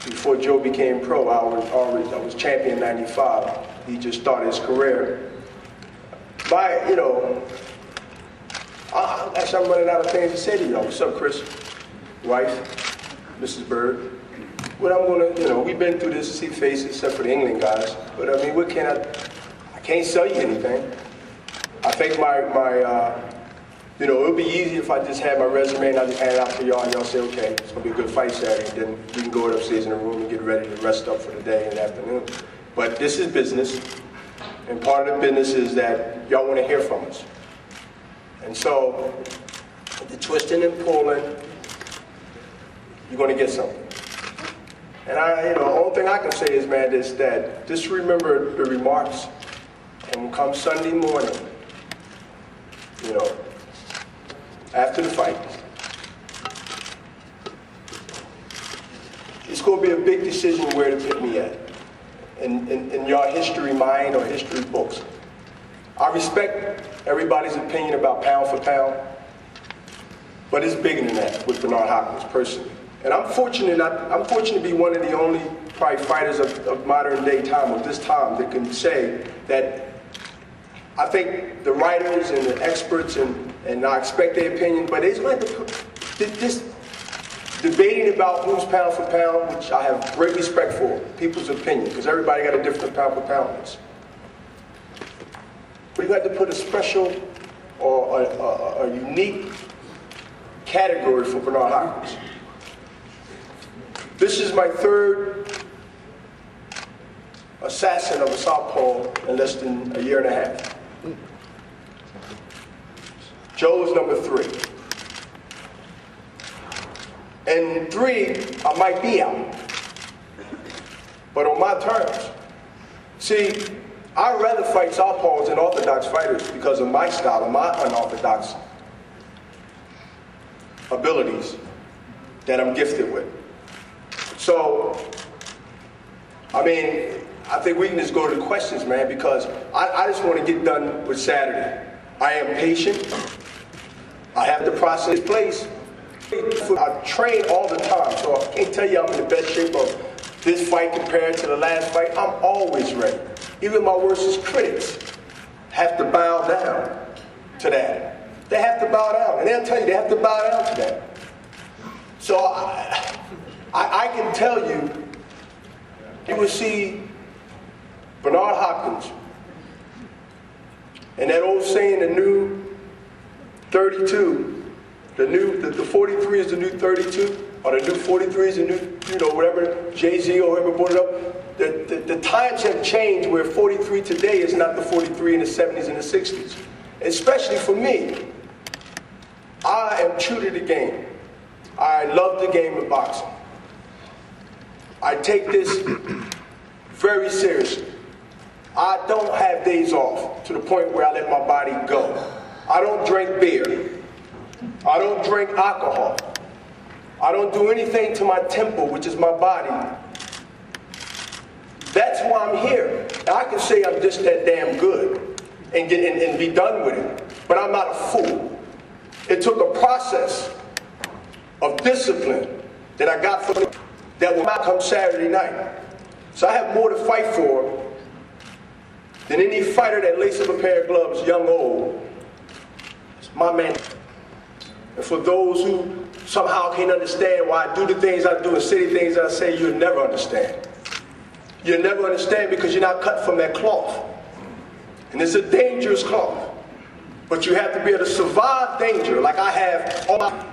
Before Joe became pro, I was champion 95. He just started his career. Actually, I'm running out of things to say to y'all. What's up, Chris? Wife, Mrs. Bird. What I'm gonna, we've been through this, see faces, except for the England guys. But I mean, I can't sell you anything. I think it would be easy if I just had my resume and I just hand it out to y'all and y'all say, okay, it's gonna be a good fight Saturday. Then we can go upstairs in the room and get ready to rest up for the day and the afternoon. But this is business, and part of the business is that y'all want to hear from us. And so, the twisting and pulling, you're gonna get something. And the only thing I can say is, man, is that just remember the remarks, and come Sunday morning, after the fight, it's going to be a big decision where to put me at in your history mind or history books. I respect everybody's opinion about pound for pound, but it's bigger than that with Bernard Hopkins personally. And I'm fortunate to be one of the only probably fighters of modern day time, of this time, that can say that I think the writers and the experts and I expect their opinion, but it's going to this debating about who's pound for pound, which I have great respect for, people's opinion, because everybody got a different pound for pound list. But you have to put a special or a unique category for Bernard Hopkins. This is my third assassin of a southpaw in less than a year and a half. Joe's number 3. And 3, I might be out, but on my terms. See, I'd rather fight southpaws than orthodox fighters because of my style and my unorthodox abilities that I'm gifted with. So, I think we can just go to the questions, man, because I just want to get done with Saturday. I am patient. I have the process in place. I train all the time, so I can't tell you I'm in the best shape of this fight compared to the last fight. I'm always ready. Even my worst critics have to bow down to that. They have to bow down, and they'll tell you they have to bow down to that. So I can tell you will see Bernard Hopkins, and that old saying, the new 32, the 43 is the new 32, or the new 43 is the new, whatever, Jay-Z or whoever brought it up. The times have changed where 43 today is not the 43 in the 70s and the 60s. Especially for me, I am true to the game. I love the game of boxing. I take this very seriously. I don't have days off to the point where I let my body go. I don't drink beer. I don't drink alcohol. I don't do anything to my temple, which is my body. That's why I'm here. I can say I'm just that damn good and be done with it, but I'm not a fool. It took a process of discipline that I got from that will not come Saturday night. So I have more to fight for than any fighter that laces up a pair of gloves, young or old. It's my man. And for those who somehow can't understand why I do the things I do and say the things I say, you'll never understand. You'll never understand because you're not cut from that cloth. And it's a dangerous cloth. But you have to be able to survive danger like I have all my...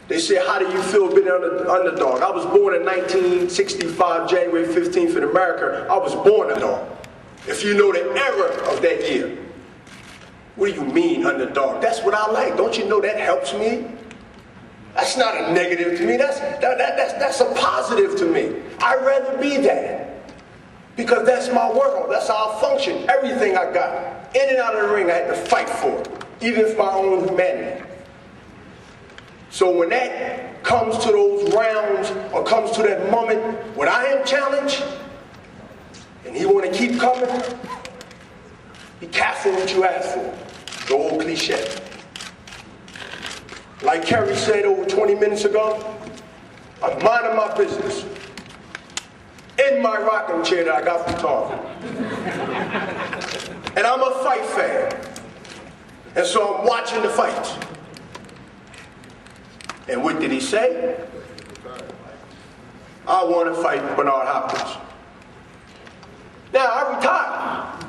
They say, how do you feel being an underdog? I was born in 1965, January 15th in America. I was born underdog. If you know the era of that year. What do you mean underdog? That's what I like. Don't you know that helps me? That's not a negative to me. That's a positive to me. I'd rather be that. Because that's my world. That's how I function. Everything I got, in and out of the ring, I had to fight for. Even if my own humanity. So when that comes to those rounds or comes to that moment when I am challenged and he want to keep coming, be careful what you ask for. The old cliche. Like Kerry said over 20 minutes ago, I'm minding my business in my rocking chair that I got from Target. And I'm a fight fan. And so I'm watching the fights. And what did he say? I want to fight Bernard Hopkins. Now, I retired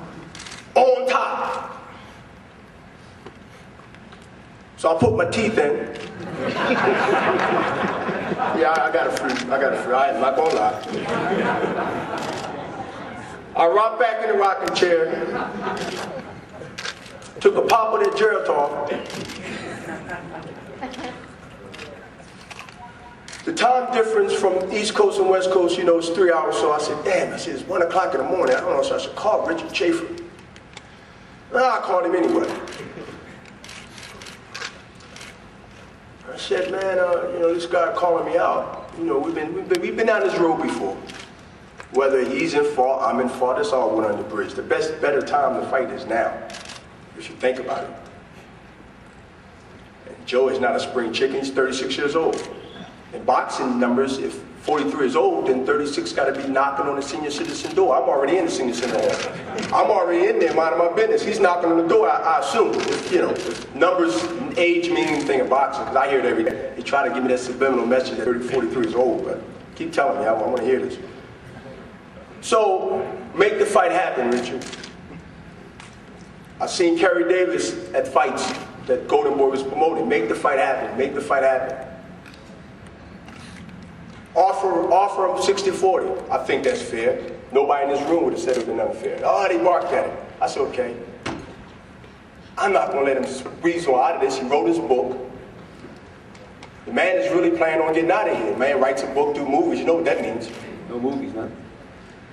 on top. So I put my teeth in. Yeah, I got it free. I'm not gonna lie. I rocked back in the rocking chair, took a pop of that Geritol. The time difference from East Coast and West Coast, is 3 hours. So I said, damn, it's 1 o'clock in the morning. I don't know, so I should call Richard Schaefer. I called him anyway. I said, man, this guy calling me out. We've been down this road before. Whether he's in fault, I'm in fault, it's all went under the bridge. The better time to fight is now, if you think about it. And Joe is not a spring chicken, he's 36 years old. In boxing numbers, if 43 is old, then 36 got to be knocking on the senior citizen door. I'm already in the senior citizen door. I'm already in there minding my business. He's knocking on the door, I assume. If numbers, age mean anything in boxing, because I hear it every day. They try to give me that subliminal message that 43 is old, but keep telling me, I want to hear this. So, make the fight happen, Richard. I've seen Kerry Davis at fights that Golden Boy was promoting. Make the fight happen, make the fight happen. Offer him 60-40. I think that's fair. Nobody in this room would have said it would have been unfair. Oh, they barked at it. I said, okay. I'm not going to let him weasel out of this. He wrote his book. The man is really planning on getting out of here. The man writes a book, do movies. You know what that means. No movies, huh?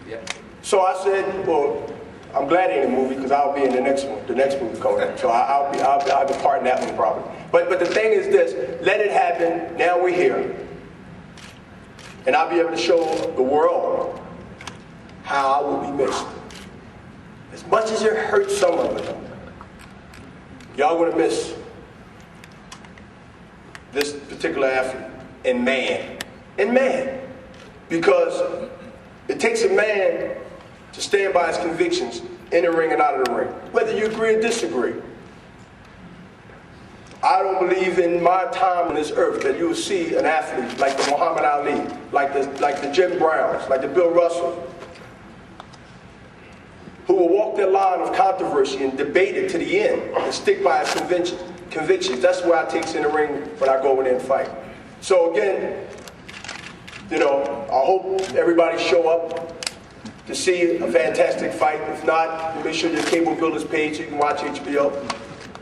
Yeah. So I said, well, I'm glad he ain't in a movie because I'll be in the next one. The next movie coming up. So I'll be part in that one probably. But the thing is this. Let it happen. Now we're here. And I'll be able to show the world how I will be missed. As much as it hurts some of it, y'all gonna miss this particular athlete and man. Because it takes a man to stand by his convictions in the ring and out of the ring, whether you agree or disagree. I don't believe in my time on this earth that you will see an athlete like the Muhammad Ali, like the Jim Browns, like the Bill Russell, who will walk their line of controversy and debate it to the end and stick by his convictions. That's where I take in the ring when I go in there and fight. So again, I hope everybody show up to see a fantastic fight. If not, make sure your cable bill is paid so you can watch HBO.